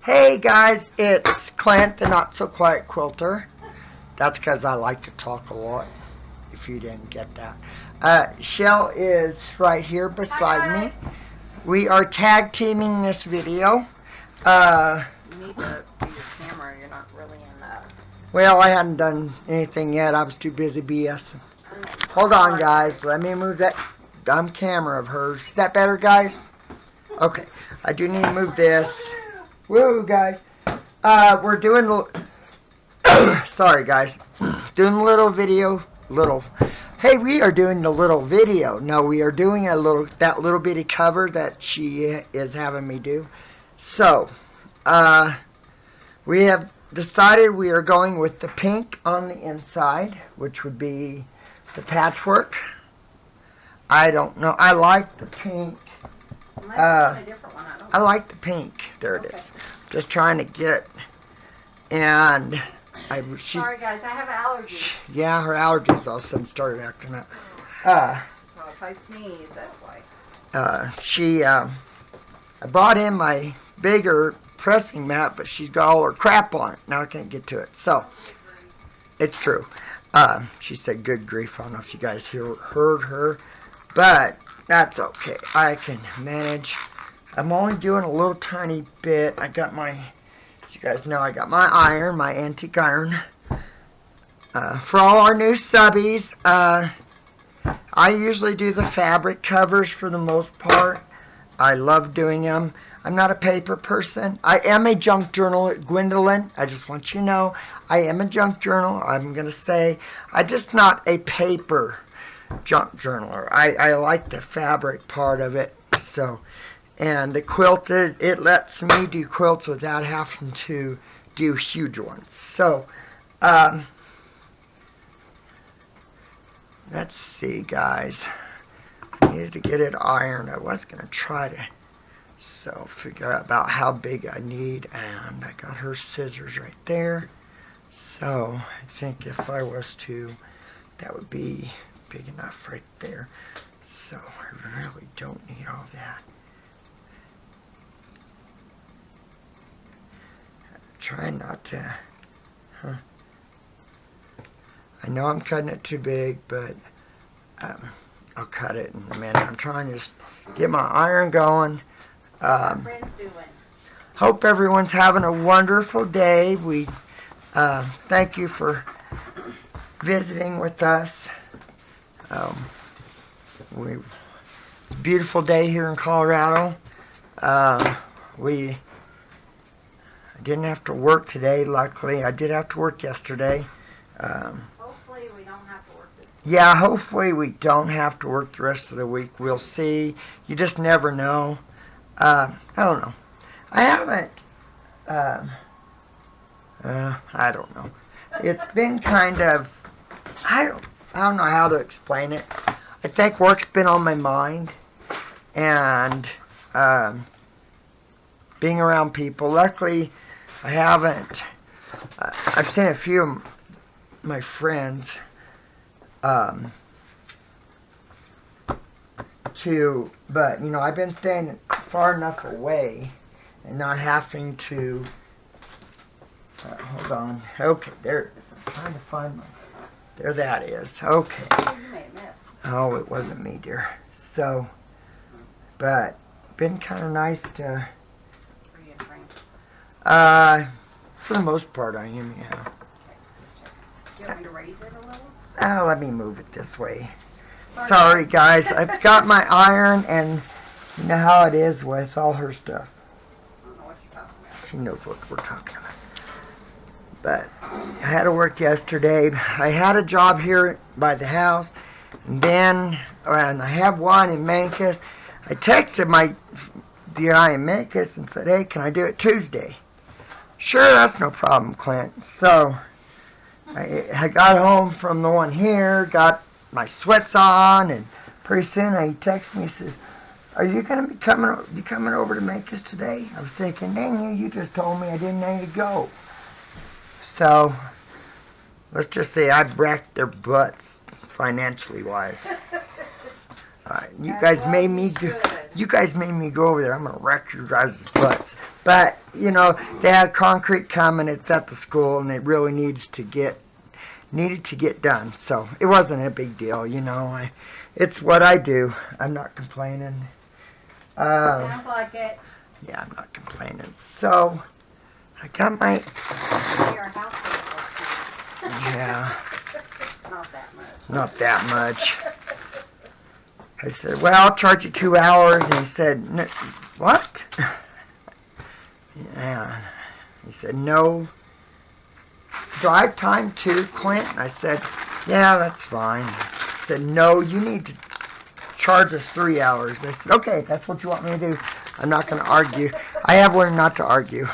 Hey guys, it's Clint, the Not So Quiet Quilter. That's because I like to talk a lot, if you didn't get that. Chelle is right here beside me. We are tag teaming this video. You need to do your camera, you're not really in that. Well, I hadn't done anything yet. I was too busy BSing. Hold on, guys. Let me move that dumb camera of hers. Is that better, guys? Okay. I do need to move this. Woo, guys. We're doing sorry, guys. Doing a little video. Hey, we are doing the little video. No, we are doing that little bitty cover that she is having me do. So, we have decided we are going with the pink on the inside, which would be the patchwork. I don't know. I like the pink. A different one. I like the pink. There it is. Just trying to get it. And sorry guys, I have allergies. Yeah, her allergies all of a sudden started acting up. So if I sneeze, that's why. I brought in my bigger pressing mat, but she's got all her crap on it. Now I can't get to it. So, it's true. She said good grief. I don't know if you guys heard her. But, that's okay. I can manage. I'm only doing a little tiny bit. I got my, as you guys know, I got my iron, my antique iron. For all our new subbies, I usually do the fabric covers for the most part. I love doing them. I'm not a paper person. I am a junk journal at Gwendolyn. I just want you to know, I am a junk journal. I'm going to say, I'm just not a paper junk journaler. I like the fabric part of it. So, and the quilted, it lets me do quilts without having to do huge ones. So, let's see, guys. I needed to get it ironed. I was going to try to figure out about how big I need, and I got her scissors right there. So, I think if I was to, that would be big enough right there. So, I really don't need all that. Try not to, I know I'm cutting it too big, but I'll cut it in a minute. I'm trying to just get my iron going. Hope everyone's having a wonderful day. We thank you for visiting with us. It's a beautiful day here in Colorado. I didn't have to work today, luckily. I did have to work yesterday. Hopefully we don't have to work this week. Yeah, hopefully we don't have to work the rest of the week. We'll see. You just never know. I don't know. I haven't, I don't know. It's been kind of, I don't know how to explain it. I think work's been on my mind, and being around people. Luckily, I haven't, I've seen a few of my friends, but, you know, I've been staying far enough away and not having to, hold on, okay, there it is. I'm trying to find my, there that is, okay. Oh, it wasn't me, dear. So, but, been kind of nice to, for the most part I am, yeah. Do you want me to raise it a little? Oh, let me move it this way. Sorry, guys. I've got my iron, and you know how it is with all her stuff. I don't know what you're talking about. She knows what we're talking about. But I had to work yesterday. I had a job here by the house, and then, and I have one in Memphis. I texted the guy in Memphis and said, hey, can I do it Tuesday? Sure, that's no problem, Clint. So, I got home from the one here, got my sweats on, and pretty soon he texts me and says, are you going to be coming over to Memphis today? I was thinking, dang you just told me I didn't need to go. So, let's just say I wrecked their butts, financially wise. You guys made me go over there. I'm going to wreck your guys' butts. But, you know, they had concrete coming. It's at the school, and it really needed to get done. So it wasn't a big deal, you know. It's what I do. I'm not complaining. Sounds like it. Yeah, I'm not complaining. So I got my... Your house bill. Yeah, Not that much. not that much. I said, well, I'll charge you 2 hours. And he said, what? Yeah. He said, no drive time too, Clint? And I said, yeah, that's fine. He said, no, you need to charge us 3 hours. I said, okay, that's what you want me to do. I'm not going to argue. I have learned not to argue,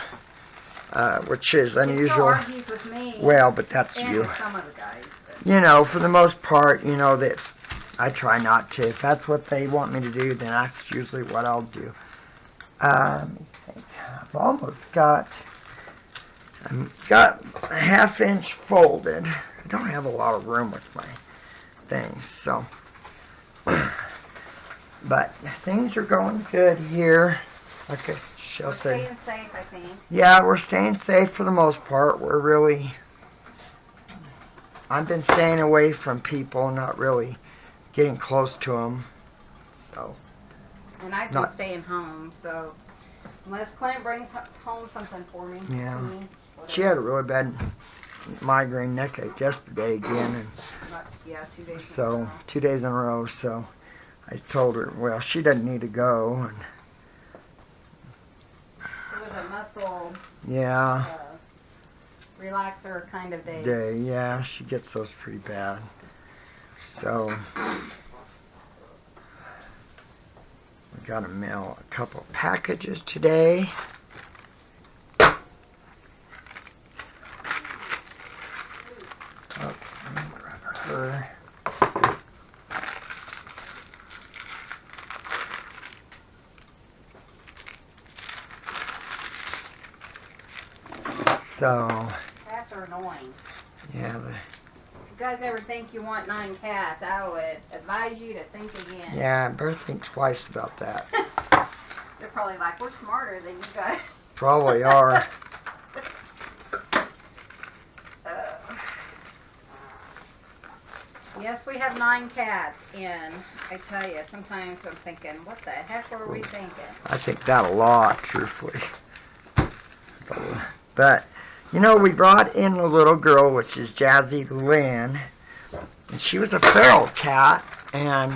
which is unusual. He argues with me. Well, but that's and you. with some of the guys. But. You know, for the most part, you know, that I try not to. If that's what they want me to do, then that's usually what I'll do. Let me think. I've almost got a 1/2 inch folded. I don't have a lot of room with my things, so. But things are going good here. Like Chelle said. Staying safe, I think. Yeah, we're staying safe for the most part. We're really. I've been staying away from people, not really getting close to them. So. And I've been staying home, so unless Clint brings home something for me. Yeah. To me, She had a really bad migraine neck yesterday again, and yeah, 2 days. so 2 days in a row. So I told her, well, she doesn't need to go, and It was a muscle yeah, relaxer kind of day. yeah, she gets those pretty bad. So we got to mail a couple packages today. Okay, grab her. So, Cats are annoying. yeah, If you guys ever think you want 9 cats, I would advise you to think again. yeah, I better think twice about that. They're probably like, we're smarter than you guys. Probably are. Yes, we have 9 cats, and I tell you, sometimes I'm thinking, what the heck were we thinking? I think that a lot, truthfully. But, you know, we brought in a little girl, which is Jazzy Lynn, and she was a feral cat, and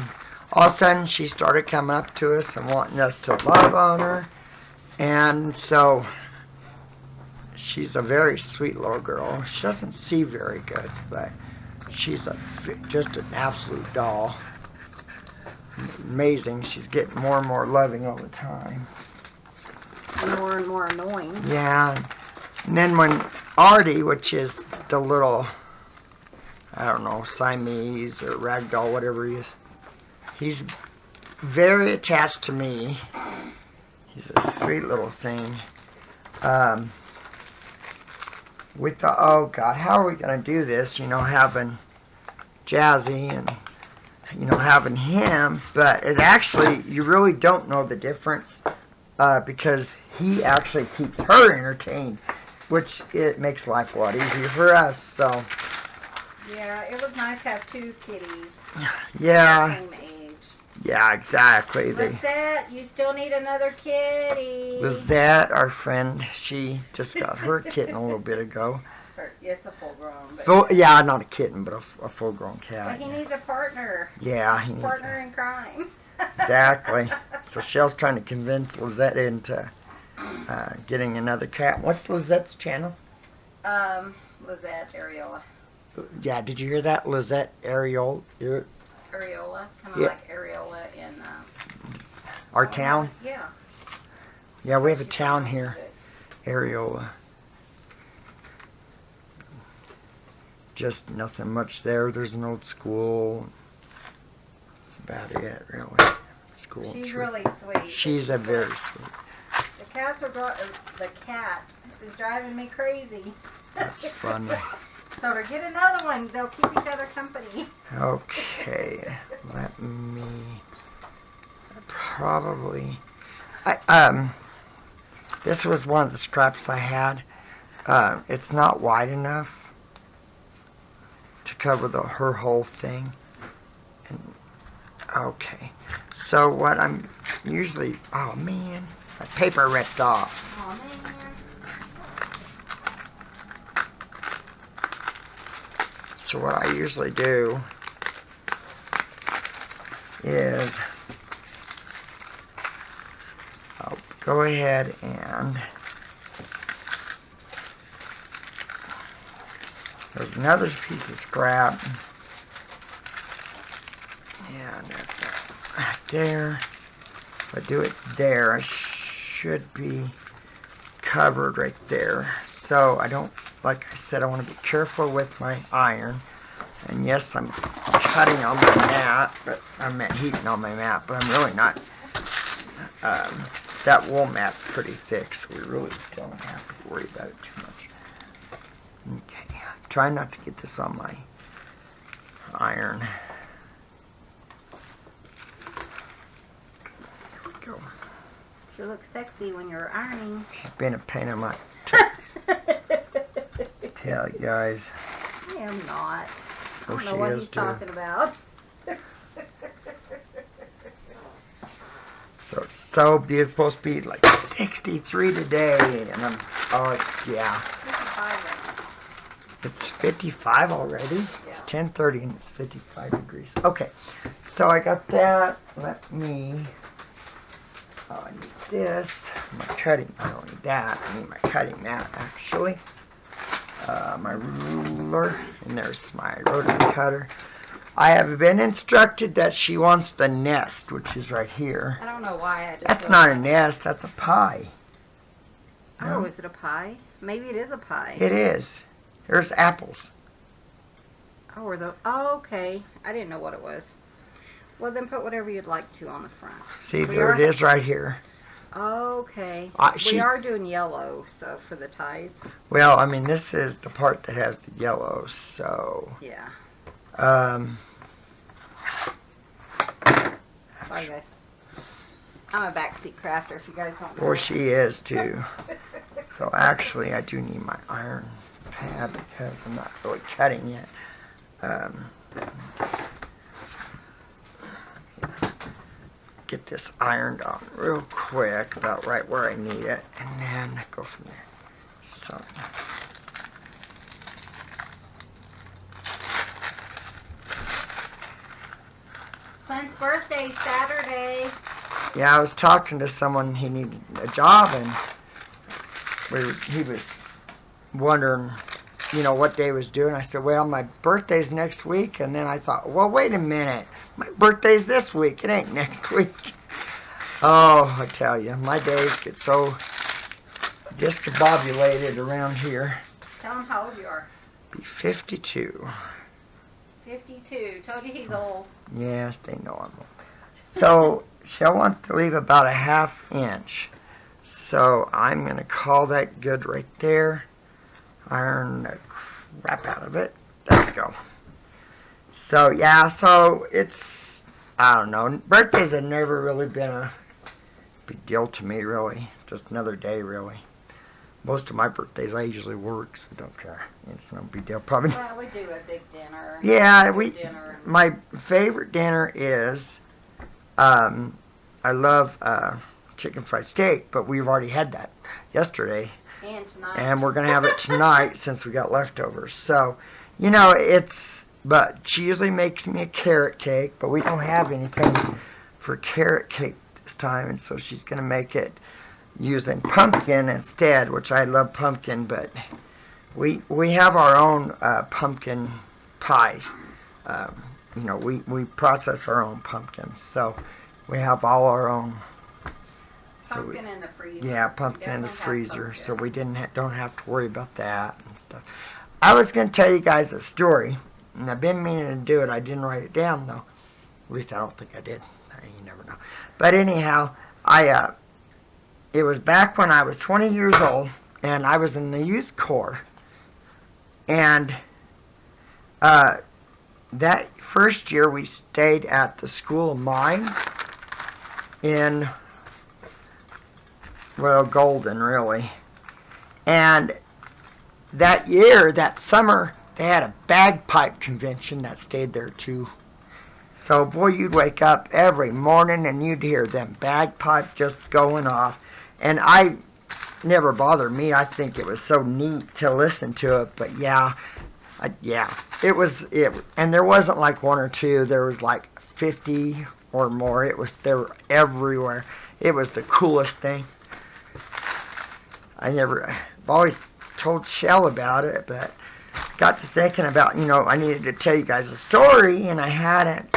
all of a sudden she started coming up to us and wanting us to love on her, and so she's a very sweet little girl. She doesn't see very good, but she's just an absolute doll. Amazing. She's getting more and more loving all the time. More and more annoying. Yeah. And then when Artie, which is the little, I don't know, Siamese or Ragdoll, whatever he is, he's very attached to me. He's a sweet little thing. We thought, oh God, how are we going to do this? You know, having Jazzy and, you know, having him. But it actually, you really don't know the difference because he actually keeps her entertained, which it makes life a lot easier for us. So, Yeah, it was nice to have 2 kitties. yeah. Same age. Yeah, exactly. Lisette, you still need another kitty. Lizette, our friend, she just got her kitten a little bit ago. It's a full grown. But Yeah, not a kitten, but a full-grown But cat. he needs a partner. Yeah, he needs Partner in crime. Exactly. So Chelle's trying to convince Lizette into getting another cat. What's Lizette's channel? Lizette, Areola. Yeah, did you hear that? Lizette Areola? Areola, kind of Yeah. like Areola in Our town? Yeah. Yeah, we have a town here. Areola. Just nothing much there. There's an old school. That's about it, really. School. She's really sweet. She's a very sweet. The cats are the cat is driving me crazy. That's funny. So to get another one, they'll keep each other company. Okay, let me probably. This was one of the scraps I had. It's not wide enough to cover her whole thing. And, okay. So what I'm usually, oh man, my paper ripped off. Oh man. So what I usually do is I'll go ahead and there's another piece of scrap, and that's right there. If I do it there, I should be covered right there. So I don't, like I said, I want to be careful with my iron. And yes, I'm cutting on my mat, but I'm heating on my mat, but I'm really not. That wool mat's pretty thick, so we really don't have to worry about it too much. Okay, try not to get this on my iron. There we go. You look sexy when you're ironing. She's been a pain in my tail, guys. I am not. I Oh, don't know she what is he's too. talking about. So it's so beautiful. It's supposed to be like 63 today, and I'm, oh yeah. It's 55 already. Yeah. It's 10:30 and it's 55 degrees. Okay, so I got that. Let me, oh, I need this. My cutting, I don't need that. I need my cutting mat actually. My ruler, and there's my rotary cutter. I have been instructed that she wants the nest, which is right here. I don't know why I just. That's not a nest, that's a pie. Oh, is it a pie? Maybe it is a pie. It is. There's apples. Oh, or the. Oh, okay. I didn't know what it was. Well, then put whatever you'd like to on the front. See, there it is right here. Okay. She- We are doing yellow, so for the ties. Well, I mean, this is the part that has the yellow, so. Yeah. Sorry, guys. I'm a backseat crafter, if you guys don't know. Or she is too. So actually, I do need my iron pad because I'm not really cutting yet. Get this ironed on real quick, about right where I need it, and then go from there. So. Clint's birthday Saturday. Yeah, I was talking to someone, he needed a job, and he was wondering, you know, what day was due, and I said, well, my birthday's next week, and then I thought, well, wait a minute, my birthday's this week, it ain't next week. Oh, I tell you, my days get so discombobulated around here. Tell him how old you are. Be 52. 52. Told you he's old. Yes, they know I'm old. So, Chelle wants to leave about a 1/2 inch. So, I'm going to call that good right there. Iron the crap out of it. There we go. So, yeah, so it's, I don't know. Birthdays have never really been a big deal to me, really. Just another day, really. Most of my birthdays, I usually work, so I don't care. It's no big deal. Probably. Well, we do a big dinner. Yeah, Dinner. my favorite dinner is, I love chicken fried steak, but we've already had that yesterday, And tonight. and we're gonna have it tonight since we got leftovers. So, you know, but she usually makes me a carrot cake, but we don't have anything for carrot cake this time, and so she's gonna make it using pumpkin instead, which I love pumpkin, but we have our own pumpkin pies. You know, we process our own pumpkins, so we have all our own. Pumpkin in the freezer. Yeah, pumpkin in the Definitely have freezer, pumpkin. so we don't have to worry about that and stuff. I was going to tell you guys a story, and I've been meaning to do it. I didn't write it down, though. At least I don't think I did. You never know. But anyhow, it was back when I was 20 years old, and I was in the youth corps. And that first year, we stayed at the School of Mines in well, golden, really. And that year, that summer, they had a bagpipe convention that stayed there too. So, boy, you'd wake up every morning and you'd hear them bagpipes just going off. And I never bothered me. I think it was so neat to listen to it. But yeah, it was it. And there wasn't like one or two. There was like 50 or more. They were everywhere. It was the coolest thing. I've always told Chelle about it, but got to thinking about, I needed to tell you guys a story, and I hadn't.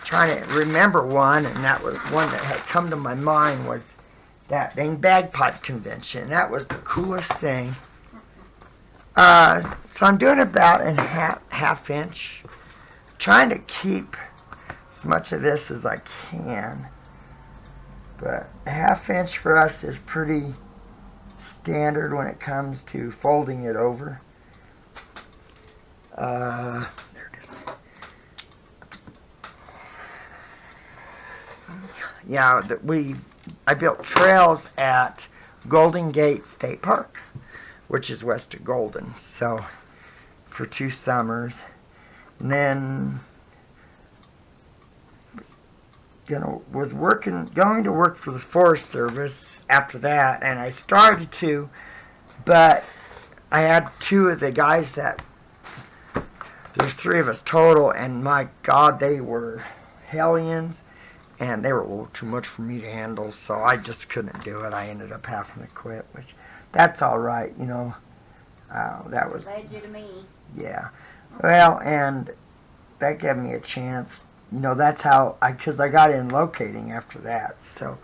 Trying to remember one, and that was one that had come to my mind, was that dang bagpipe convention. That was the coolest thing. So I'm doing about a half inch, trying to keep as much of this as I can, but a half inch for us is pretty standard when it comes to folding it over. There it is. Yeah, I built trails at Golden Gate State Park, which is west of Golden, so for 2 summers. And then was going to work for the Forest Service after that, and I started to, but I had 2 of the guys there's 3 of us total, and my God, they were hellions, and they were a little too much for me to handle, so I just couldn't do it. I ended up having to quit, which, that's all right, that was... Led you to me. Yeah. Well, and that gave me a chance. That's how because I got in locating after that, so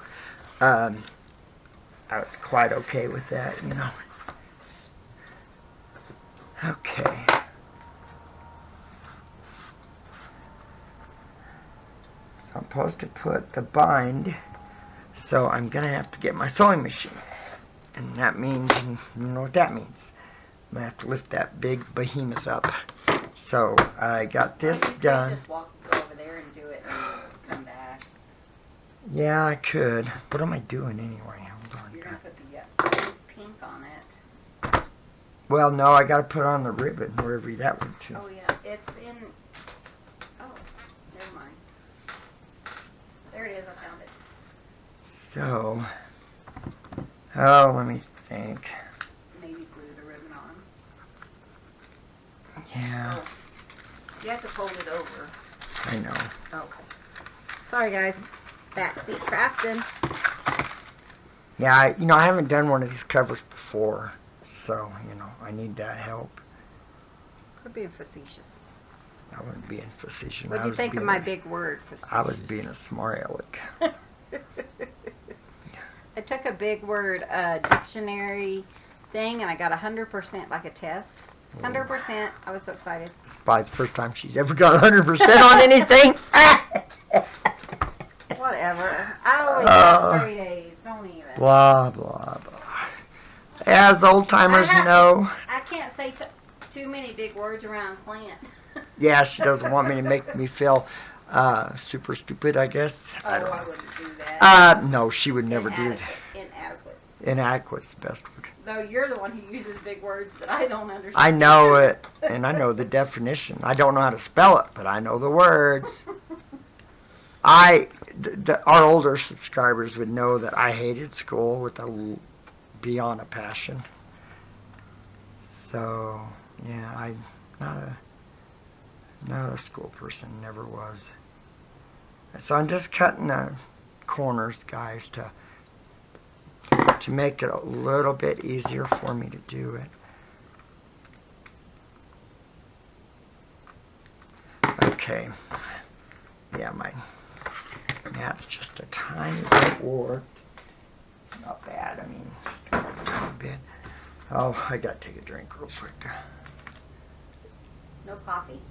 I was quite okay with that, Okay. So I'm supposed to put the bind, so I'm going to have to get my sewing machine. And that means, you know what that means. I'm going to have to lift that big behemoth up. So I got this done. You could just go over there and do it and come back. Yeah, I could. What am I doing anyway? Hold on. You're going to put the pink on it. Well, no, I got to put on the ribbon, wherever that went to. Oh, yeah. It's in... Oh, never mind. There it is. I found it. So... Oh, let me think. Maybe glue the ribbon on. Yeah. Oh. You have to fold it over. I know. Okay. Sorry, guys. Backseat crafting. Yeah, I haven't done one of these covers before, so, I need that help. Quit being facetious. I wasn't being facetious. What do you think of my big word, facetious? I was being a smart aleck. I took a big word dictionary thing, and I got 100% like a test. 100%. I was so excited. It's probably the first time she's ever got 100% on anything. Whatever. I always get straight A's. Don't even. Blah, blah, blah. As old timers know. I can't say too many big words around Clint. Yeah, she doesn't want me to make me feel super stupid, I guess. Oh, I don't know. I wouldn't do that. No, she would never do that. Inadequate. Inadequate's the best word. Though you're the one who uses big words that I don't understand. I know it, and I know the definition. I don't know how to spell it, but I know the words. Our older subscribers would know that I hated school with beyond a passion. So, yeah, I'm not a school person, never was. So I'm just cutting the corners, guys, to make it a little bit easier for me to do it. Okay. Yeah, that's just a tiny bit warped. Not bad, I mean, just a tiny bit. Oh, I gotta take a drink real quick. No coffee?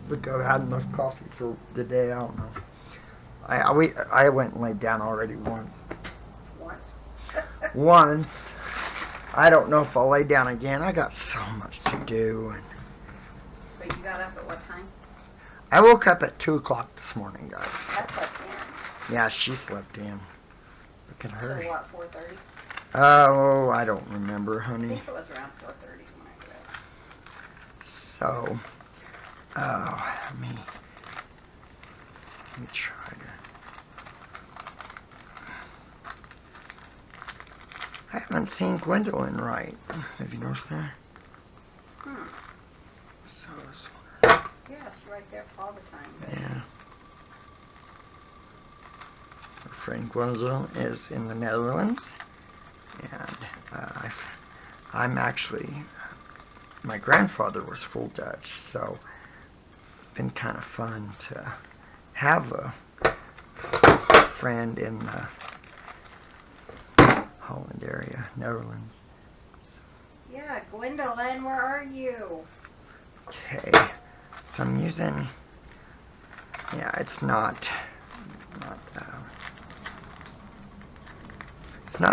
Look, I've had enough coffee for the day, I don't know. I went and laid down already once. Once. I don't know if I'll lay down again. I got so much to do. But you got up at what time? I woke up at 2 o'clock this morning, guys. That's like Yeah, she slept in. Look at her. So what, 4:30? Oh, I don't remember, I honey. think it was around 4:30 when I got So, let me try to. I haven't seen Gwendolyn right. Have you noticed that? So, Yeah, she's right there all the time. yeah. Our friend Gwendolyn is in the Netherlands, and I'm actually, my grandfather was full Dutch, so it's been kind of fun to have a friend in the Holland area, Netherlands. Yeah, Gwendolyn, where are you? Okay, so I'm using, yeah, it's not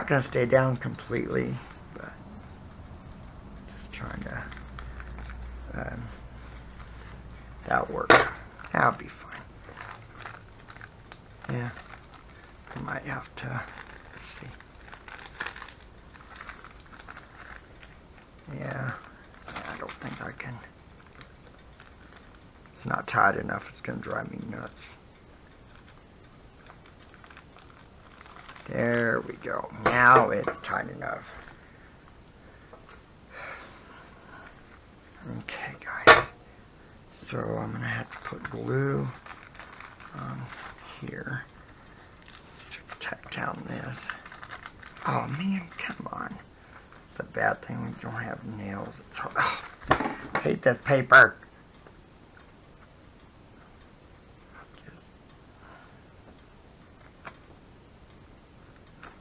going to stay down completely, but just trying to, that'll work. That'll be fine. Yeah, I might have to, let's see. Yeah, I don't think I can. It's not tight enough. It's going to drive me nuts. There we go. Now it's tight enough. Okay, guys. So I'm going to have to put glue on here to tack down this. Oh, man, come on. It's a bad thing when you don't have nails. It's hard. Oh, I hate this paper.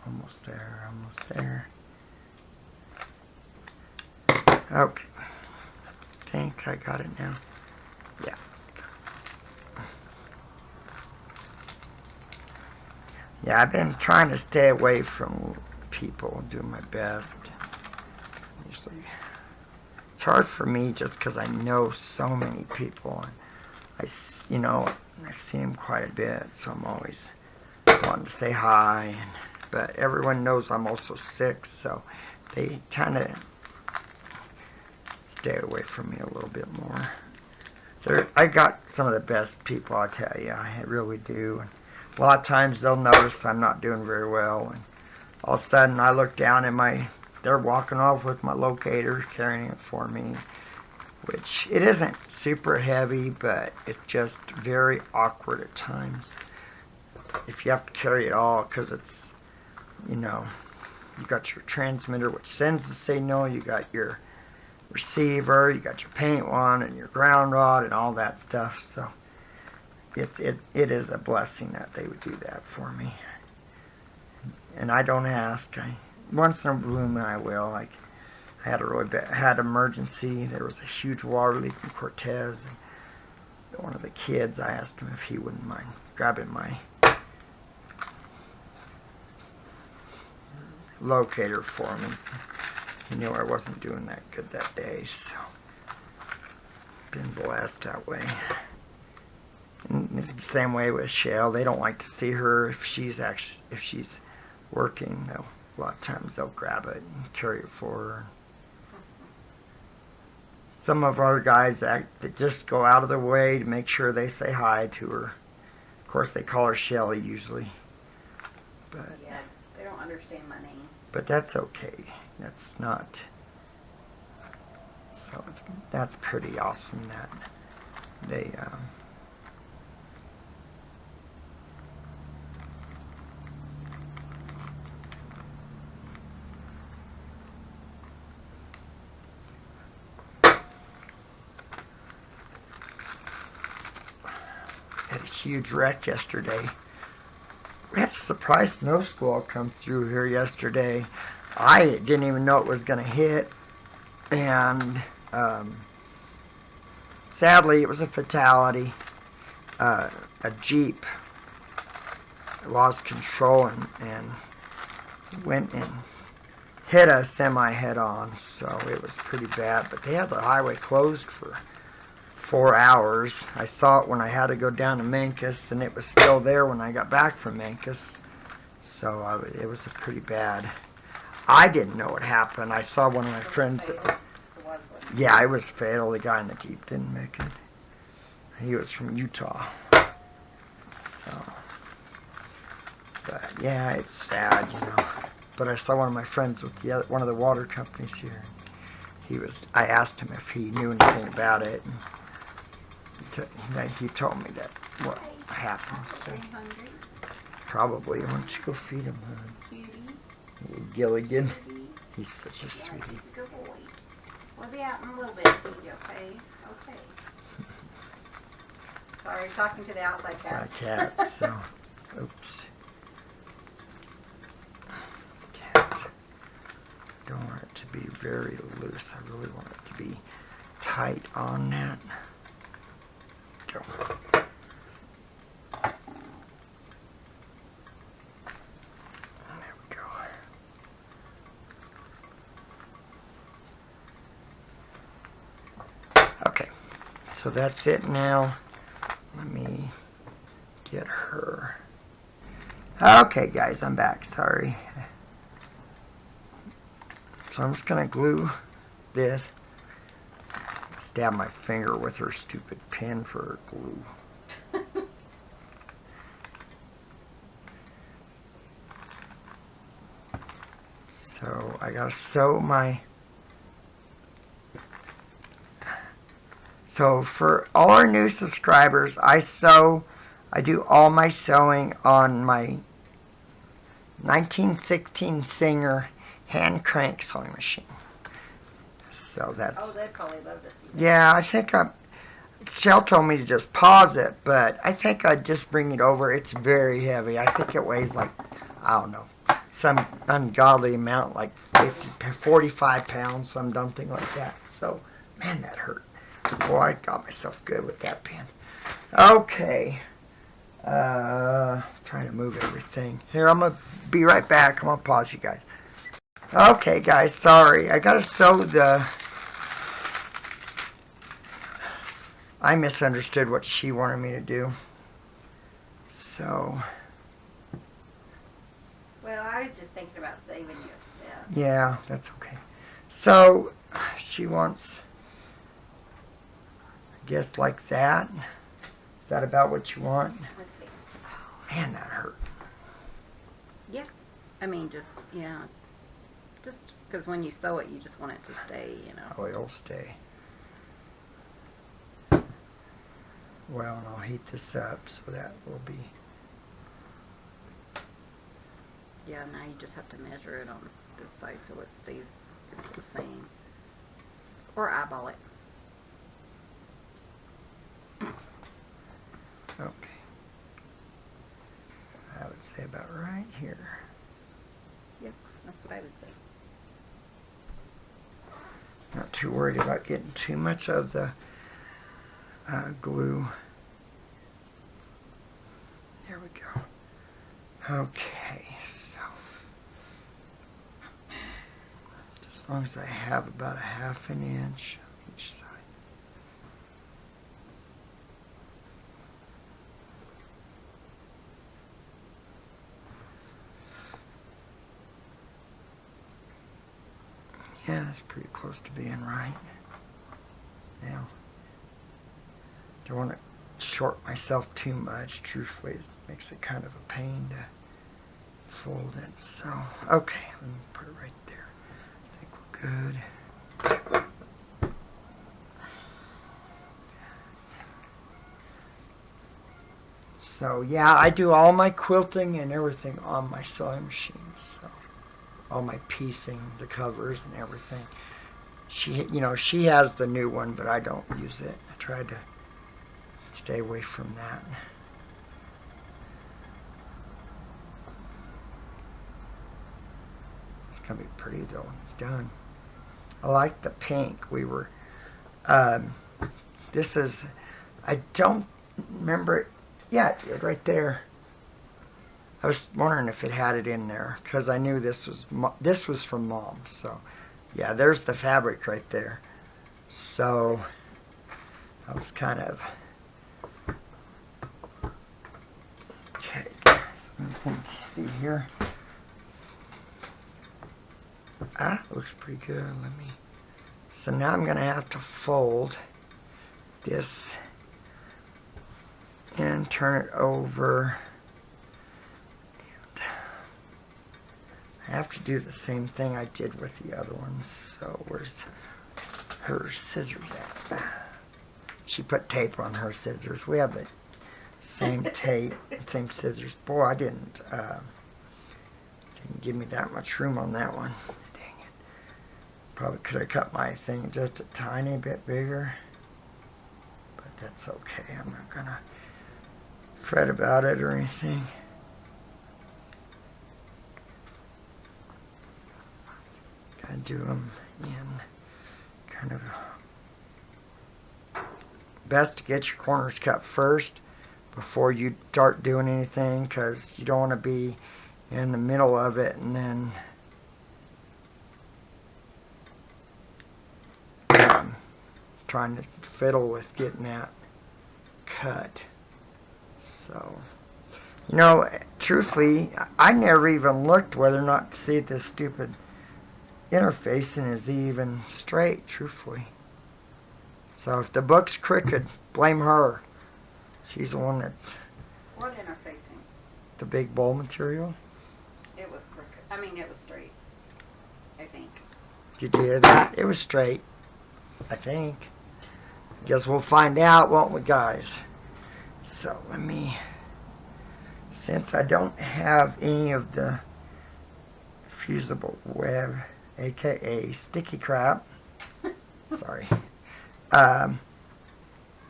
Almost there, almost there. Okay. I think I got it now. Yeah. Yeah, I've been trying to stay away from people and do my best. Usually, it's hard for me just because I know so many people. And I see them quite a bit, so I'm always wanting to say hi. But everyone knows I'm also sick, so they kind of stay away from me a little bit more. I got some of the best people, I tell you. I really do. And a lot of times they'll notice I'm not doing very well, and all of a sudden I look down and they're walking off with my locator, carrying it for me, which it isn't super heavy, but it's just very awkward at times. If you have to carry it all, because it's, you got your transmitter which sends the signal, you got your receiver, you got your paint wand and your ground rod and all that stuff. So it is a blessing that they would do that for me. And I don't ask. Once in a blue moon I will. Like I had a really bad emergency. There was a huge water leak in Cortez, and one of the kids, I asked him if he wouldn't mind grabbing my locator for me. He knew I wasn't doing that good that day, so been blessed that way. And it's the same way with Chelle. They don't like to see her if she's working. A lot of times they'll grab it and carry it for her. Some of our guys that just go out of their way to make sure they say hi to her. Of course, they call her Shelly usually, but Yeah, they don't understand my name. But that's okay. That's not. So that's pretty awesome that they. Had a huge wreck yesterday. We had a surprise snow squall come through here yesterday. I didn't even know it was going to hit, and sadly it was a fatality. A Jeep lost control and went and hit a semi head on, so it was pretty bad. But they had the highway closed for 4 hours. I saw it when I had to go down to Memphis, and it was still there when I got back from Memphis. So it was pretty bad. I didn't know what happened. I saw one of my friends. Yeah, it was fatal. The guy in the Jeep didn't make it. He was from Utah. So, but yeah, it's sad, you know. But I saw one of my friends with one of the water companies here. I asked him if he knew anything about it, and he told me that what happened. So probably. Why don't you go feed him, huh? Gilligan. He's such a sweetie. Good boy. We'll be out in a little bit, okay? Okay. Sorry, talking to the outside cats. Outside cats, so, oops. Cat. Don't want it to be very loose. I really want it to be tight on that. Go. There we go. Okay, so that's it now. Let me get her. Okay, guys, I'm back. Sorry. So I'm just going to glue this. Stab my finger with her stupid pen for glue. So I got to sew my... So for all our new subscribers, I do all my sewing on my 1916 Singer hand crank sewing machine. So that's... Oh, they'd probably love to see that. Yeah, I think Chelle told me to just pause it, but I think I'd just bring it over. It's very heavy. I think it weighs like, I don't know, some ungodly amount, like 45 pounds, some dumb thing like that. So, man, that hurt. Boy, I got myself good with that pen. Okay. Trying to move everything. Here, I'm going to be right back. I'm going to pause you guys. Okay, guys, sorry. I got to sew the... I misunderstood what she wanted me to do. So... Well, I was just thinking about saving you a step. Yeah, that's okay. So, she wants... I guess like that. Is that about what you want? Let's see. Oh, man, that hurt. Yeah. I mean, just, yeah. Just because when you sew it, you just want it to stay, you know. Oh, it'll stay. Well, and I'll heat this up so that will be... Yeah, now you just have to measure it on this side so it stays it's the same. Or eyeball it. Okay. I would say about right here. Yep, that's what I would say. Not too worried about getting too much of the glue. There we go. Okay, so as long as I have about a ½ inch on each side. Yeah, that's pretty close to being right. Now, don't want to short myself too much. Truthfully, it makes it kind of a pain to fold it. So, okay, let me put it right there. I think we're good. So, yeah, I do all my quilting and everything on my sewing machine. So, all my piecing, the covers and everything. She has the new one, but I don't use it. I try to stay away from that. It's gonna be pretty though when it's done. I like the pink. This is, I don't remember it. Yeah, it did right there. I was wondering if it had it in there because I knew this was from Mom. So, yeah, there's the fabric right there. So, I was kind of... Okay, guys, let me think. See here. Ah, looks pretty good. Let me... So now I'm going to have to fold this and turn it over. And I have to do the same thing I did with the other ones. So where's her scissors at? She put tape on her scissors. We have the same tape, same scissors. Boy, I didn't give me that much room on that one. Dang it. Probably could have cut my thing just a tiny bit bigger. But that's okay. I'm not going to fret about it or anything. Gotta do them in kind of... Best to get your corners cut first before you start doing anything, because you don't want to be in the middle of it and then trying to fiddle with getting that cut. So, you know, truthfully, I never even looked whether or not to see if this stupid interfacing is even straight, truthfully. So if the book's crooked, blame her. She's the one that... What interfacing? The big bowl material. It was crooked. I mean, it was straight. I think. Did you hear that? It was straight. I think. Guess we'll find out, won't we, guys? So let me... Since I don't have any of the fusible web, aka sticky crap. Sorry.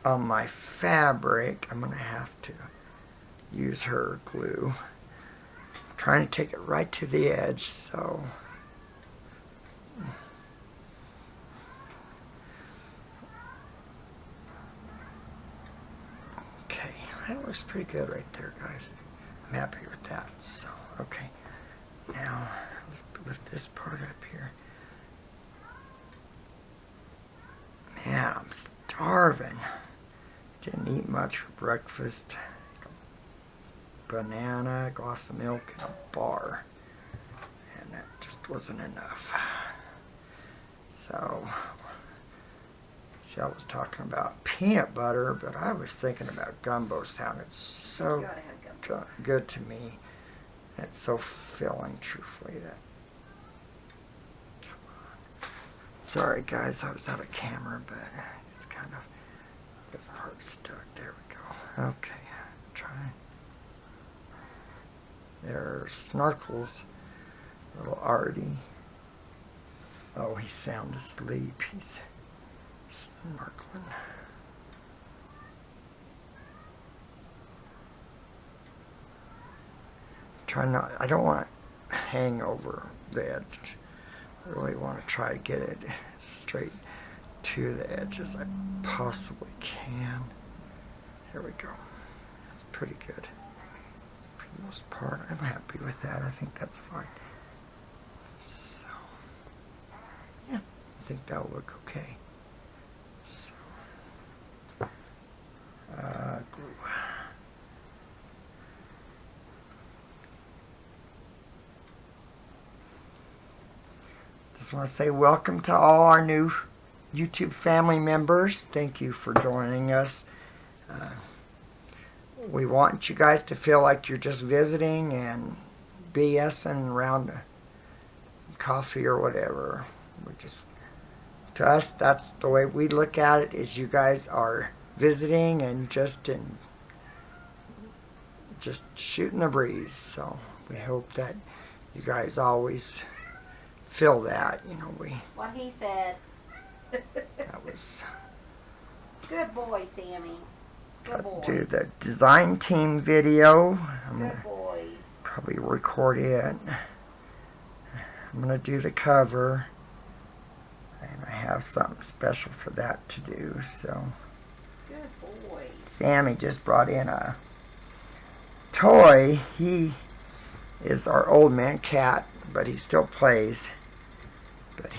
On my fabric, I'm going to have to use her glue. I'm trying to take it right to the edge, so... Okay, that looks pretty good right there, guys. I'm happy with that, so, okay. Now, lift this part up here. Man, I'm starving. Didn't eat much for breakfast. Banana, a glass of milk, and a bar. And that just wasn't enough. So, Chelle was talking about peanut butter, but I was thinking about gumbo. Sounded so good to me. It's so filling, truthfully. That. Sorry guys, I was out of camera, but it's kind of, this part stuck. There we go. Okay, try. There's Snorkels, little Artie. Oh, he's sound asleep. He's snorkeling. Try not, I don't want to hang over the edge. I really want to try to get it straight to the edge as I possibly can. Here we go. That's pretty good. For the most part, I'm happy with that. I think that's fine. So, yeah, I think that'll look okay. So, glue. Just want to say welcome to all our new YouTube family members. Thank you for joining us. We want you guys to feel like you're just visiting and BSing around coffee or whatever. To us, that's the way we look at it, is you guys are visiting and just shooting the breeze. So we hope that you guys always feel that, you know, What he said. that was... Good boy, Sammy. Good boy. Do the design team video. I'm Good gonna boy. probably record it. I'm gonna do the cover, and I have something special for that to do. So, Good boy. Sammy just brought in a toy. He is our old man cat, but he still plays. But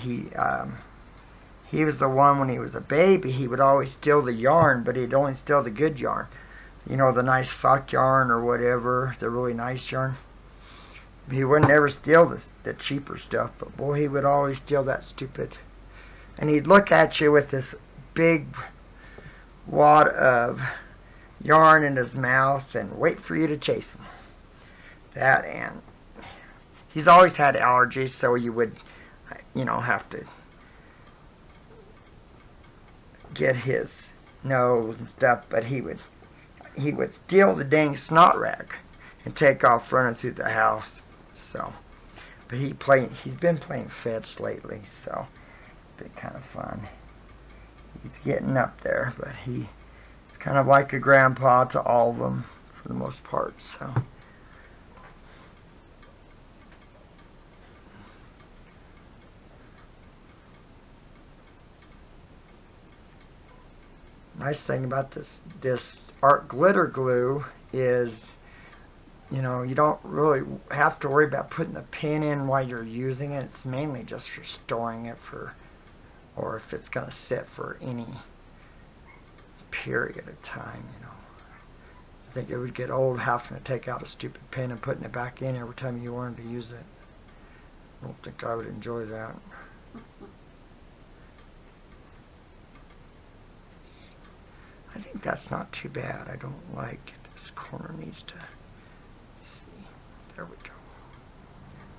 he was the one when he was a baby, he would always steal the yarn, but he'd only steal the good yarn. You know, the nice sock yarn or whatever, the really nice yarn. He would never steal the cheaper stuff, but boy, he would always steal that stupid. And he'd look at you with this big wad of yarn in his mouth and wait for you to chase him. That, and he's always had allergies, so you would, you know, have to get his nose and stuff, but he would steal the dang snot rag and take off running through the house. So, but he's been playing fetch lately, so it's been kind of fun. He's getting up there, but he's kind of like a grandpa to all of them for the most part. So, nice thing about this art glitter glue is, you know, you don't really have to worry about putting the pin in while you're using it. It's mainly just for storing it for, or if it's going to sit for any period of time, you know. I think it would get old having to take out a stupid pin and putting it back in every time you wanted to use it. I don't think I would enjoy that. I think that's not too bad. I don't like it. This corner needs to see. There we go.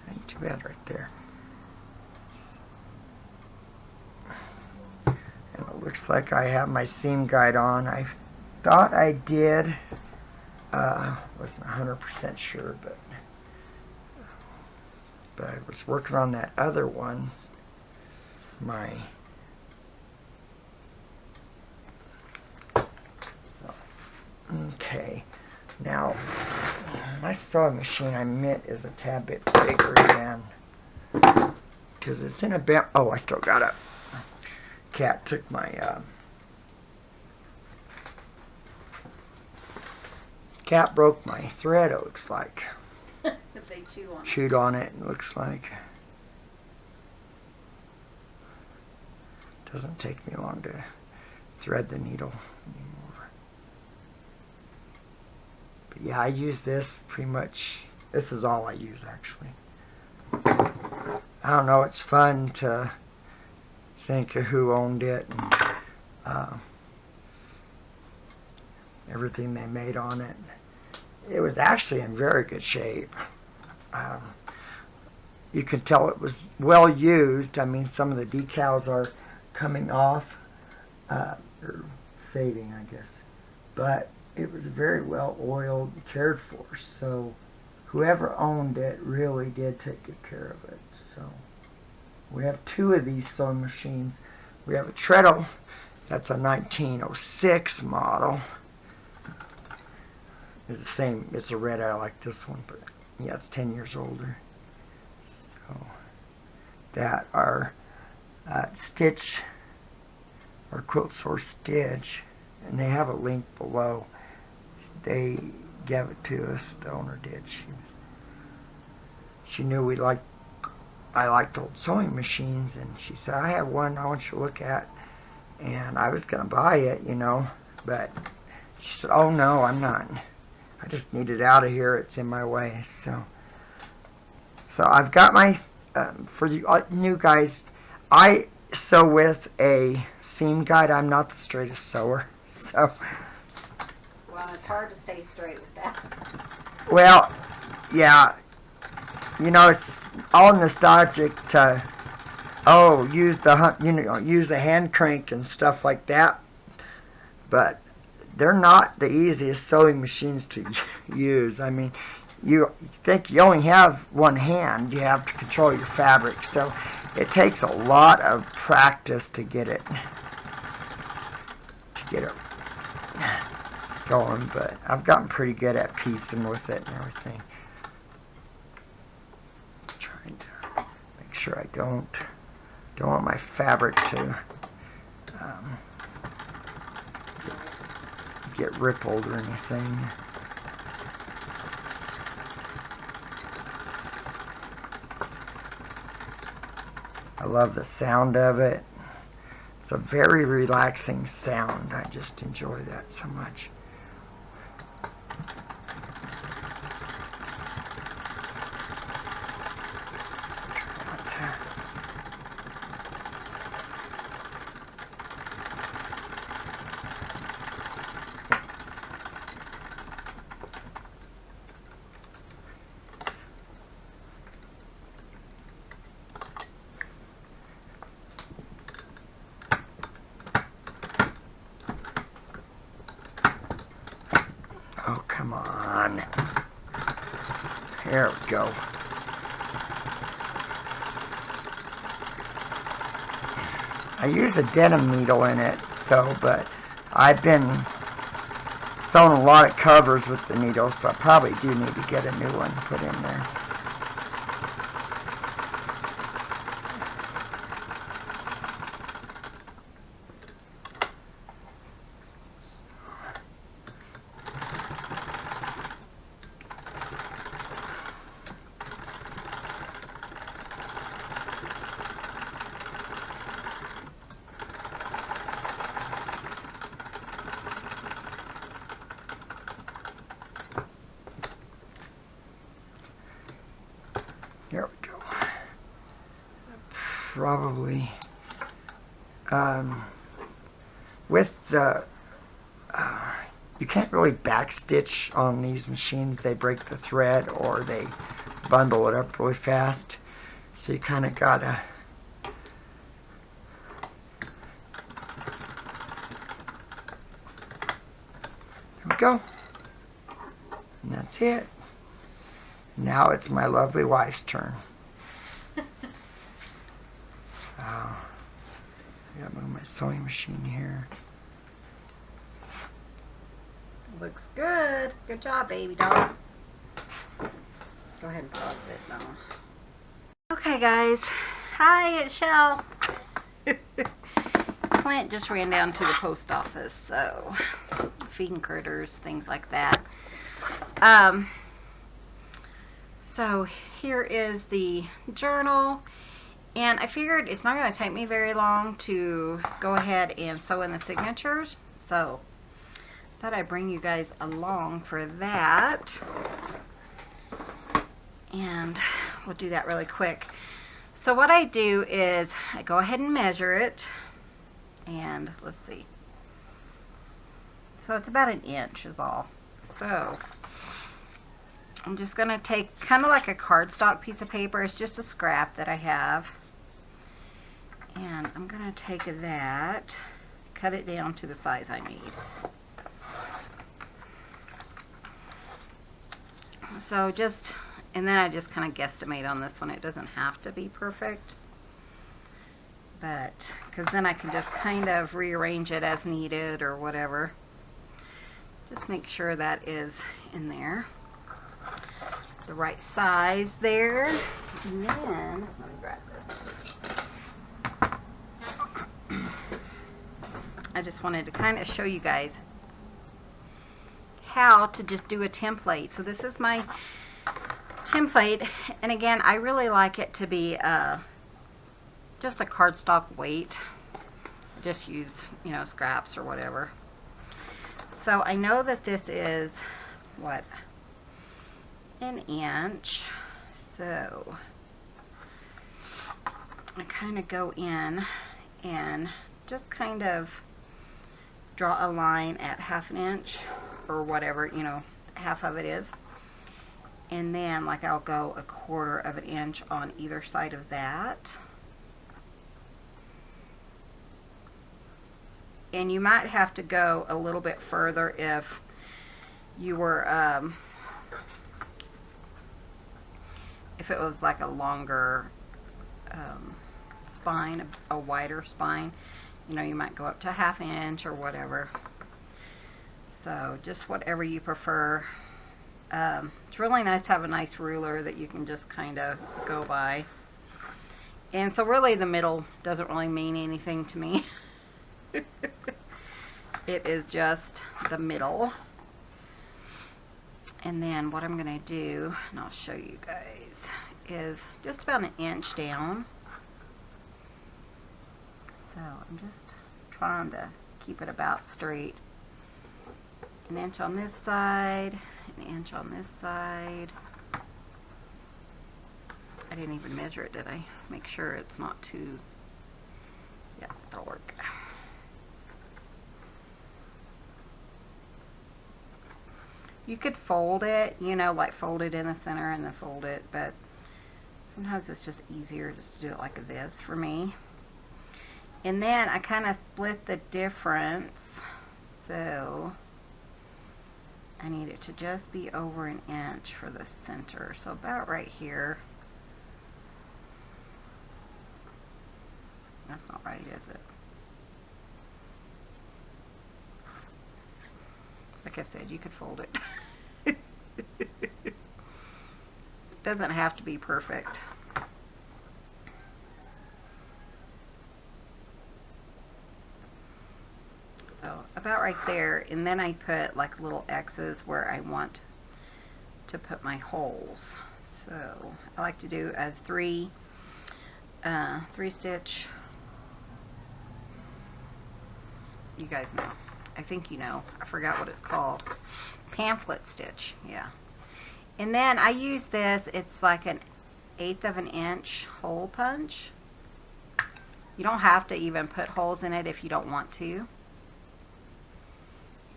Ain't too bad right there. And it looks like I have my seam guide on. I thought I did. Wasn't 100% sure, but I was working on that other one. Okay, now my sewing machine I meant is a tad bit bigger than, because it's in a bit. Oh, I still got it. Cat took my cat broke my thread. It looks like. If they chewed on it. It looks like. Doesn't take me long to thread the needle anymore. Yeah, I use this pretty much. This is all I use, actually. I don't know, it's fun to think of who owned it and everything they made on it. It was actually in very good shape. You can tell it was well used. I mean, some of the decals are coming off, or fading, I guess. But it was very well oiled and cared for, so whoever owned it really did take good care of it. So we have two of these sewing machines. We have a treadle, that's a 1906 model. It's the same, it's a red, I like this one, but yeah, it's 10 years older. So that our stitch, our quilt source stitch, and they have a link below. They gave it to us, the owner did. She knew I liked old sewing machines, and she said, I have one I want you to look at. And I was going to buy it, you know, but she said, oh no, I'm not. I just need it out of here, it's in my way. So I've got my, for you new guys, I sew with a seam guide. I'm not the straightest sewer, so. Well, it's hard to stay straight with that. Well, yeah, you know, it's all nostalgic to, use the hand crank and stuff like that, but they're not the easiest sewing machines to use. I mean, you think you only have one hand, you have to control your fabric, so it takes a lot of practice to get it going, but I've gotten pretty good at piecing with it and everything. Trying to make sure I don't want my fabric to get rippled or anything. I love the sound of it. It's a very relaxing sound. I just enjoy that so much. Oh, come on. There we go. I use a denim needle in it, but I've been sewing a lot of covers with the needle, so I probably do need to get a new one put in there. There we go. Probably with the you can't really backstitch on these machines. They break the thread or they bundle it up really fast. So you kind of gotta there we go. And that's it. Now it's my lovely wife's turn. I gotta move my sewing machine here. Looks good. Good job, baby doll. Go ahead and pause it now. Okay, guys. Hi, it's Chelle. Clint just ran down to the post office, so feeding critters, things like that. So here is the journal, and I figured it's not going to take me very long to go ahead and sew in the signatures, so I thought I'd bring you guys along for that, and we'll do that really quick. So what I do is I go ahead and measure it, and let's see, so it's about 1 inch is all. So I'm just going to take kind of like a cardstock piece of paper. It's just a scrap that I have. And I'm going to take that, cut it down to the size I need. So just, and then I just kind of guesstimate on this one. It doesn't have to be perfect. But, because then I can just kind of rearrange it as needed or whatever. Just make sure that is in there. The right size there, and then let me grab this. I just wanted to kind of show you guys how to just do a template. So this is my template, and again, I really like it to be just a cardstock weight. Just use, you know, scraps or whatever. So I know that this is what, 1 inch, so I kind of go in and just kind of draw a line at 1/2 inch or whatever, you know, half of it is, and then like I'll go 1/4 inch on either side of that, and you might have to go a little bit further if you were if it was like a longer spine, a wider spine, you know, you might go up to 1/2 inch or whatever. So just whatever you prefer. It's really nice to have a nice ruler that you can just kind of go by. And so really the middle doesn't really mean anything to me. It is just the middle. And then what I'm going to do, and I'll show you guys, is just about 1 inch down. So I'm just trying to keep it about straight. An inch on this side, an inch on this side. I didn't even measure it, did I? Make sure it's not too, yeah, that'll work. You could fold it, you know, like fold it in the center and then fold it, but sometimes it's just easier just to do it like this for me. And then I kind of split the difference, so I need it to just be over an inch for the center, so about right here. That's not right, is it? Like I said, you could fold it. It doesn't have to be perfect. So about right there, and then I put like little X's where I want to put my holes. So I like to do a three stitch. You guys know. I think you know. I forgot what it's called. Pamphlet stitch, yeah. And then I use this, it's like an 1/8 of an inch hole punch. You don't have to even put holes in it if you don't want to. You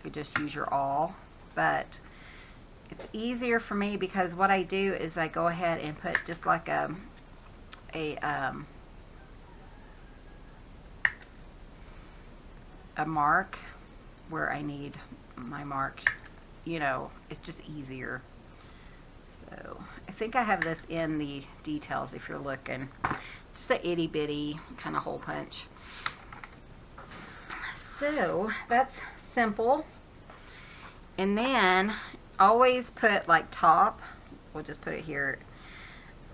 could just use your awl, but it's easier for me because what I do is I go ahead and put just like a mark where I need my mark. You know, it's just easier. So I think I have this in the details if you're looking. Just a itty bitty kind of hole punch. So that's simple. And then always put like top, we'll just put it here,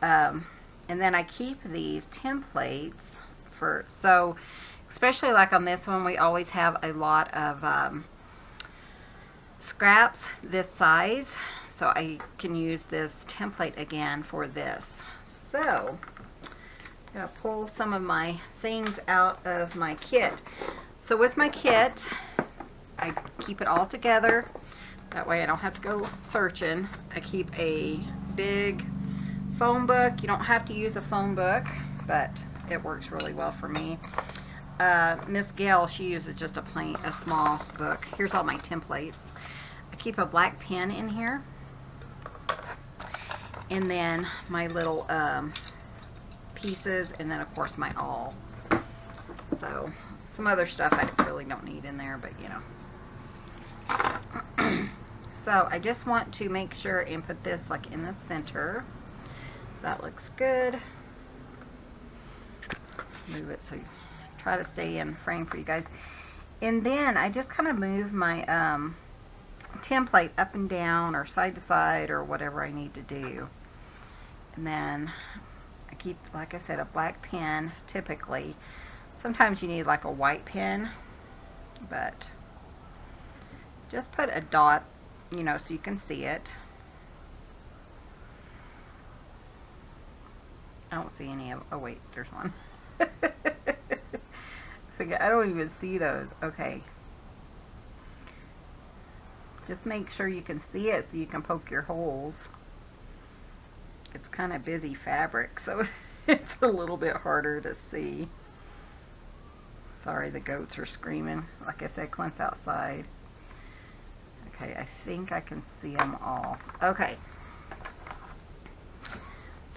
and then I keep these templates for, so especially like on this one, we always have a lot of scraps this size, so I can use this template again for this. So I'm going to pull some of my things out of my kit. So with my kit, I keep it all together. That way I don't have to go searching. I keep a big phone book. You don't have to use a phone book, but it works really well for me. Miss Gayle, she uses just a small book. Here's all my templates. I keep a black pen in here. And then my little pieces, and then of course my awl. So some other stuff I really don't need in there, but you know. So I just want to make sure and put this like in the center. That looks good. Move it so you try to stay in frame for you guys. And then I just kind of move my template up and down or side to side or whatever I need to do. And then I keep, like I said, a black pen typically. Sometimes you need like a white pen, but just put a dot, you know, so you can see it. I don't see any of, oh wait, there's one. So I don't even see those. Okay. Just make sure you can see it so you can poke your holes. It's kind of busy fabric, so it's a little bit harder to see. Sorry, the goats are screaming. Like I said, Clint's outside. Okay, I think I can see them all. Okay.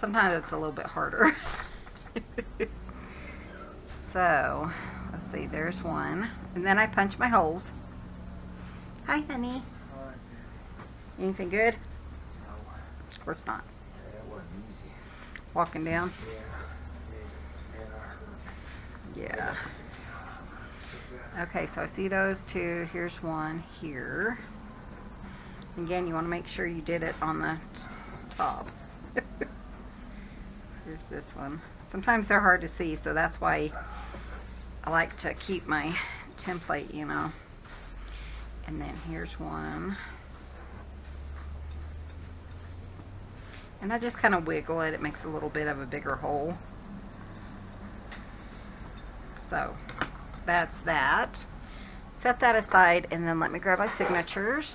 Sometimes it's a little bit harder. So, let's see, there's one. And then I punch my holes. Hi, honey. Hi. Anything good? No. Of course not. Yeah, it wasn't easy. Walking down? Yeah. Yeah. Okay, so I see those two. Here's one here. Again, you want to make sure you did it on the top. Here's this one. Sometimes they're hard to see, so that's why I like to keep my template, you know. And then here's one. And I just kind of wiggle it. It makes a little bit of a bigger hole. So that's that. Set that aside, and then let me grab my signatures.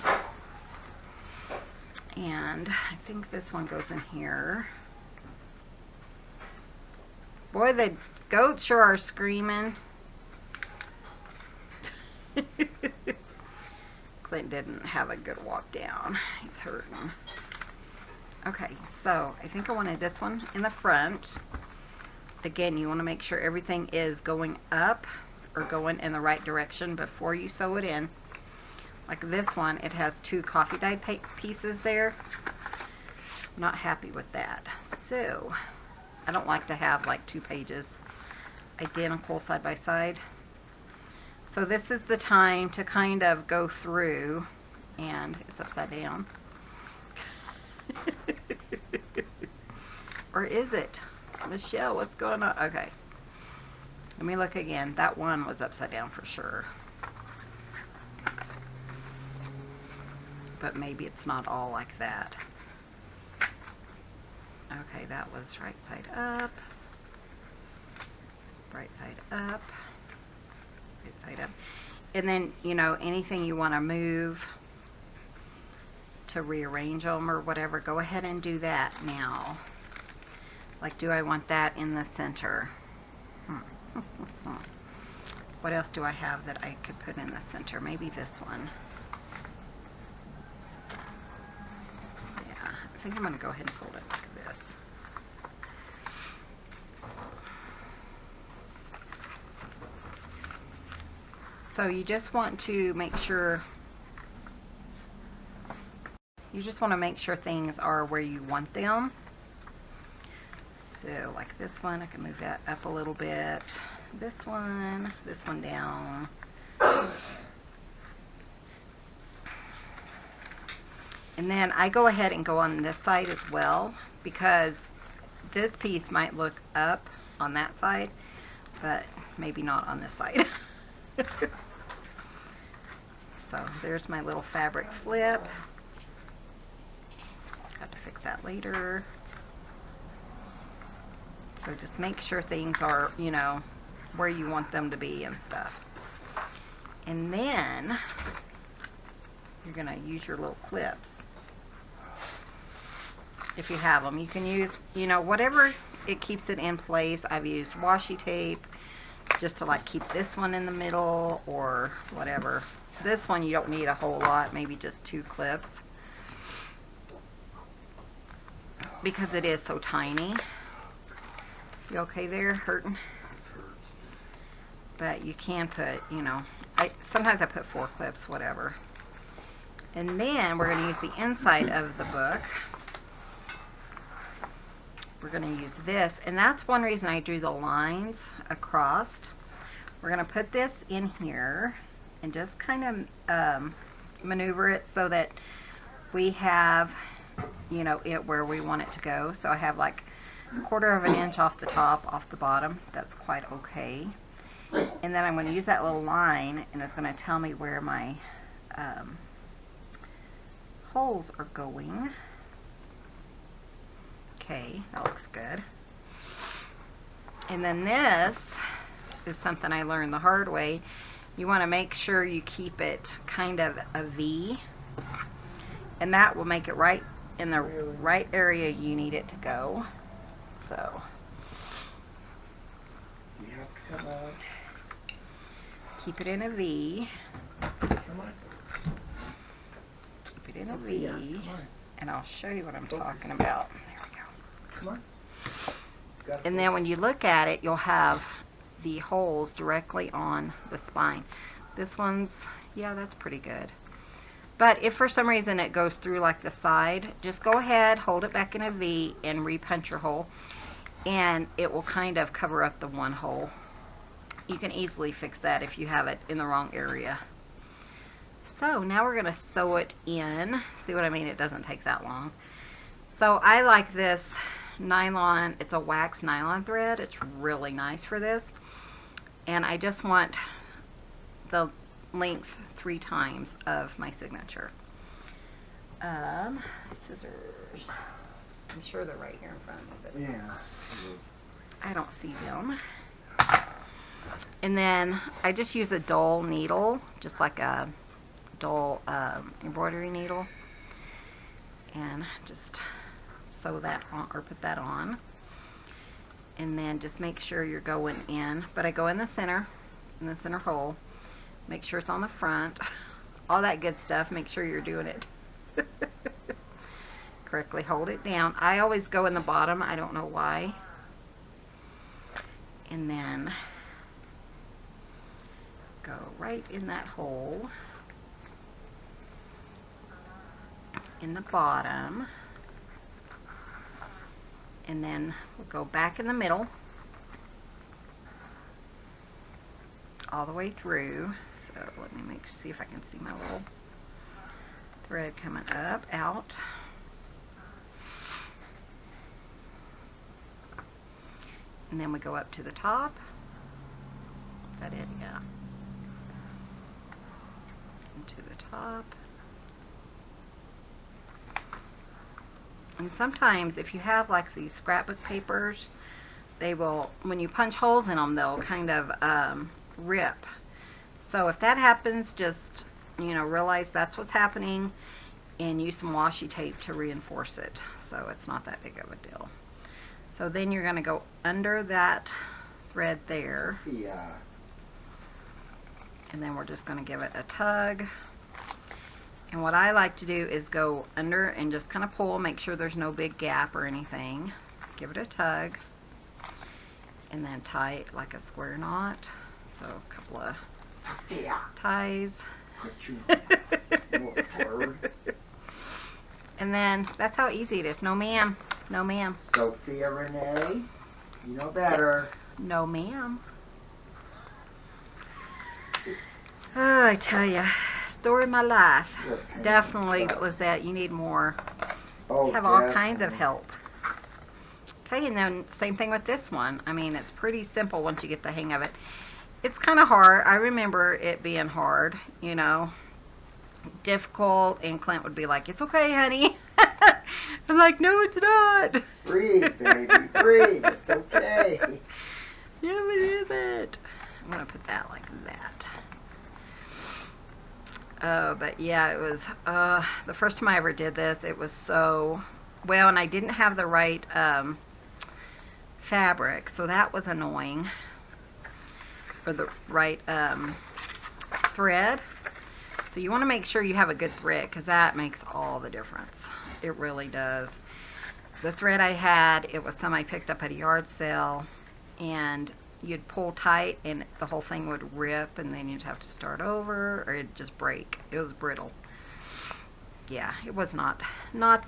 And I think this one goes in here. Boy, the goats sure are screaming. Clint didn't have a good walk down. He's hurting. Okay, so I think I wanted this one in the front. Again, you want to make sure everything is going up or going in the right direction before you sew it in. Like this one, it has 2 coffee dye pieces there. I'm not happy with that. So, I don't like to have like 2 pages identical side by side. So this is the time to kind of go through, and it's upside down. Or is it? Michelle, what's going on? Okay. Let me look again. That one was upside down for sure. But maybe it's not all like that. Okay, that was right side up. Right side up. Right side up. And then, you know, anything you want to move to rearrange them or whatever, go ahead and do that now. Like, do I want that in the center? What else do I have that I could put in the center? Maybe this one. Yeah, I think I'm going to go ahead and fold it like this. So you just want to make sure things are where you want them. So like this one, I can move that up a little bit. This one down. And then I go ahead and go on this side as well, because this piece might look up on that side, but maybe not on this side. So there's my little fabric flip. Got to fix that later. So just make sure things are, you know, where you want them to be and stuff. And then you're going to use your little clips. If you have them, you can use, you know, whatever it keeps it in place. I've used washi tape just to like keep this one in the middle or whatever. This one you don't need a whole lot, maybe just 2 clips, because it is so tiny. You okay there? Hurting? But you can put, you know, sometimes I put 4 clips, whatever. And then we're going to use the inside of the book. We're going to use this, and that's one reason I drew the lines across. We're going to put this in here and just kind of maneuver it so that we have, you know, it where we want it to go. So I have like 1/4 of an inch off the top, off the bottom. That's quite okay. And then I'm going to use that little line, and it's going to tell me where my holes are going. Okay, that looks good. And then this is something I learned the hard way. You want to make sure you keep it kind of a V, and that will make it right in the right area you need it to go. So keep it in a V. Keep it in a V, and I'll show you what I'm talking about. There we go. Come on. And then when you look at it, you'll have the holes directly on the spine. This one's, yeah, that's pretty good. But if for some reason it goes through like the side, just go ahead, hold it back in a V, and re-punch your hole, and it will kind of cover up the one hole. You can easily fix that if you have it in the wrong area. So now we're going to sew it in. See what I mean? It doesn't take that long. So I like this nylon. It's a wax nylon thread. It's really nice for this. And I just want the length 3 times of my signature. Scissors. I'm sure they're right here in front of me, but Yeah. I don't see them. And then I just use a dull needle, just like a dull embroidery needle, and just sew that on, or put that on. And then just make sure you're going in, but I go in the center hole, make sure it's on the front, all that good stuff. Make sure you're doing it correctly. Hold it down. I always go in the bottom, I don't know why. And then go right in that hole in the bottom, and then we'll go back in the middle all the way through. So let me see if I can see my little thread coming up, out. And then we go up to the top. Is that it? Yeah. Into the top. And sometimes if you have like these scrapbook papers, they will, when you punch holes in them, they'll kind of rip. So if that happens, just, you know, realize that's what's happening and use some washi tape to reinforce it, so it's not that big of a deal. So then you're going to go under that thread there. Yeah. And then we're just going to give it a tug. And what I like to do is go under and just kind of pull, make sure there's no big gap or anything. Give it a tug. And then tie it like a square knot. So a couple of ties. And then that's how easy it is. No ma'am. No ma'am. Sophia Renee, you know better. No ma'am. Oh, I tell you, story of my life. Definitely was that you need more. Oh, Have all kinds of help. Okay, and then same thing with this one. I mean, it's pretty simple once you get the hang of it. It's kind of hard. I remember it being hard, you know, difficult, and Clint would be like, "It's okay, honey." I'm like, "No, it's not." Breathe, baby, breathe. It's okay. Yeah, it isn't. I'm gonna put that like that. But yeah, it was the first time I ever did this. It was so well, and I didn't have the right fabric, so that was annoying. Or the right thread. So you want to make sure you have a good thread, because that makes all the difference. It really does. The thread I had, it was some I picked up at a yard sale, and you'd pull tight and the whole thing would rip, and then you'd have to start over, or it'd just break. It was brittle. Yeah, it was not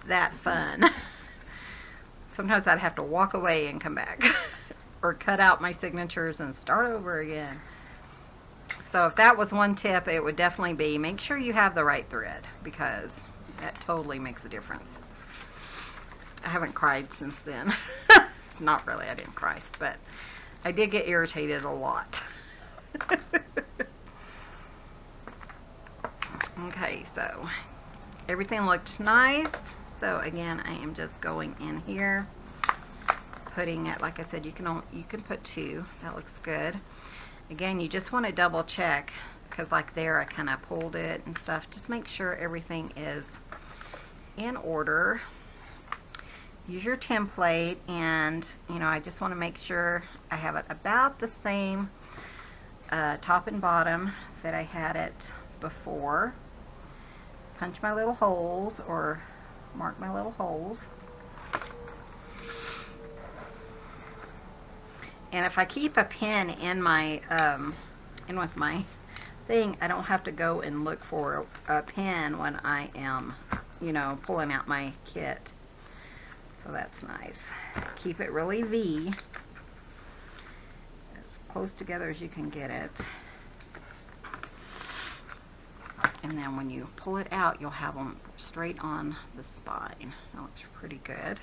that fun. Sometimes I'd have to walk away and come back. Or cut out my signatures and start over again. So if that was one tip, it would definitely be make sure you have the right thread, because that totally makes a difference. I haven't cried since then. Not really, I didn't cry, but I did get irritated a lot. Okay, so everything looked nice. So again, I am just going in here, putting it, like I said, you can put 2. That looks good. Again, you just want to double check, because like there I kind of pulled it and stuff. Just make sure everything is in order. Use your template, and you know, I just want to make sure I have it about the same top and bottom that I had it before. Punch my little holes, or mark my little holes. And if I keep a pin in my, in with my thing, I don't have to go and look for a pin when I am, you know, pulling out my kit. So that's nice. Keep it really V, as close together as you can get it. And then when you pull it out, you'll have them straight on the spine. That looks pretty good.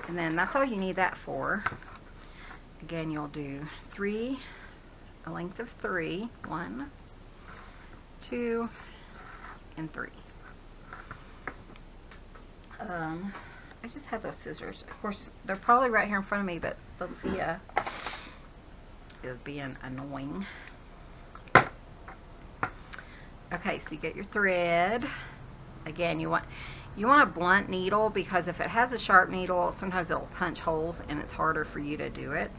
And then that's all you need that for. Again, you'll do 3, a length of 3, 1, 2, and 3. I just have those scissors. Of course, they're probably right here in front of me, but Sophia is being annoying. Okay, so you get your thread. Again, you want a blunt needle, because if it has a sharp needle, sometimes it'll punch holes and it's harder for you to do it.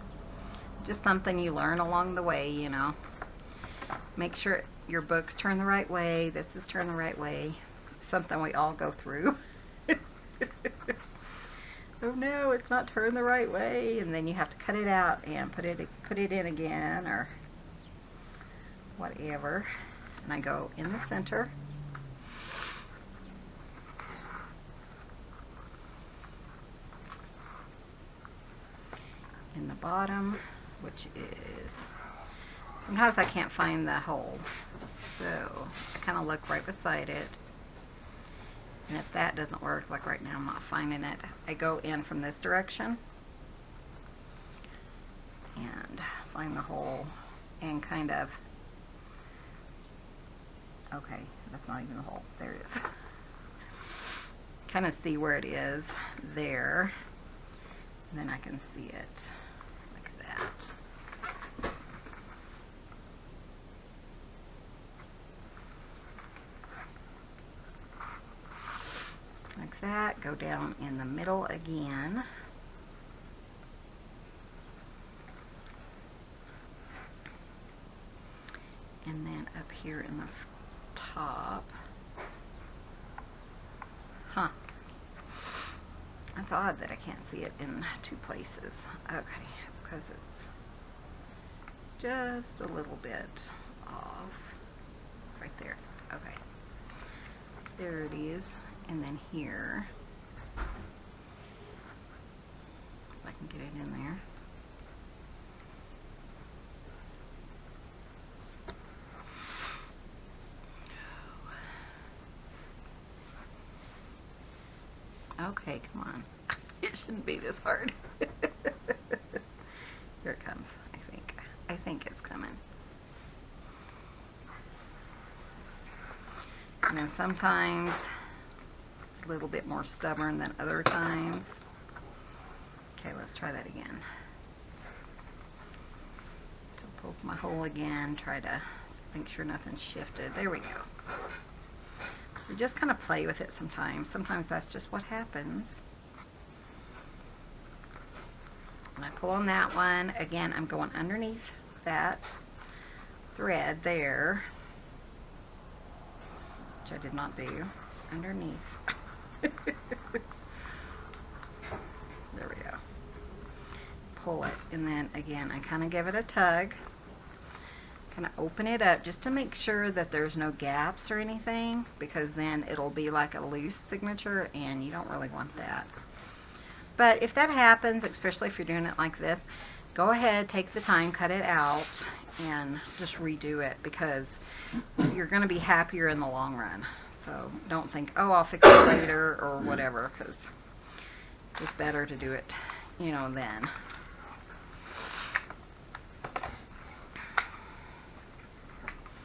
Just something you learn along the way, you know. Make sure your books turn the right way. This is turned the right way. Something we all go through. Oh no, it's not turned the right way, and then you have to cut it out and put it in again, or whatever. And I go in the center. In the bottom, which is, sometimes I can't find the hole, so I kind of look right beside it. And if that doesn't work, like right now I'm not finding it, I go in from this direction and find the hole and kind of, okay, that's not even the hole, there it is. Kind of see where it is there, and then I can see it like that. Like that, go down in the middle again. And then up here in the top. Huh. That's odd that I can't see it in two places. Okay, it's because it's just a little bit off. Right there. Okay. There it is. And then here, if I can get it in there. Okay, come on. It shouldn't be this hard. Here it comes, I think. I think it's coming. And then sometimes a little bit more stubborn than other times. Okay, let's try that again. So pull my hole again, try to make sure nothing's shifted. There we go. We just kind of play with it sometimes. Sometimes that's just what happens. And I pull on that one. Again, I'm going underneath that thread there, which I did not do. Underneath. There we go. Pull it, and then again I kind of give it a tug, kind of open it up just to make sure that there's no gaps or anything, because then it'll be like a loose signature and you don't really want that. But if that happens, especially if you're doing it like this, go ahead, take the time, cut it out, and just redo it, because you're going to be happier in the long run. So don't think, oh, I'll fix it later or whatever, because it's better to do it, you know, then.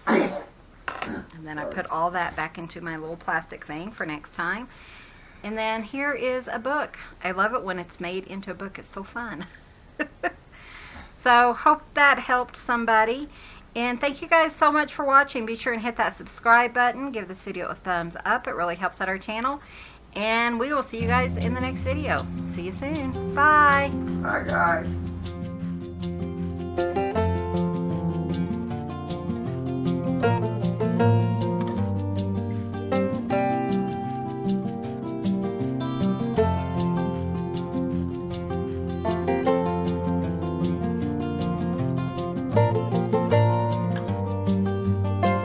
And then I put all that back into my little plastic thing for next time. And then here is a book. I love it when it's made into a book. It's so fun. So hope that helped somebody. And thank you guys so much for watching. Be sure and hit that subscribe button. Give this video a thumbs up. It really helps out our channel. And we will see you guys in the next video. See you soon. Bye. Bye, guys.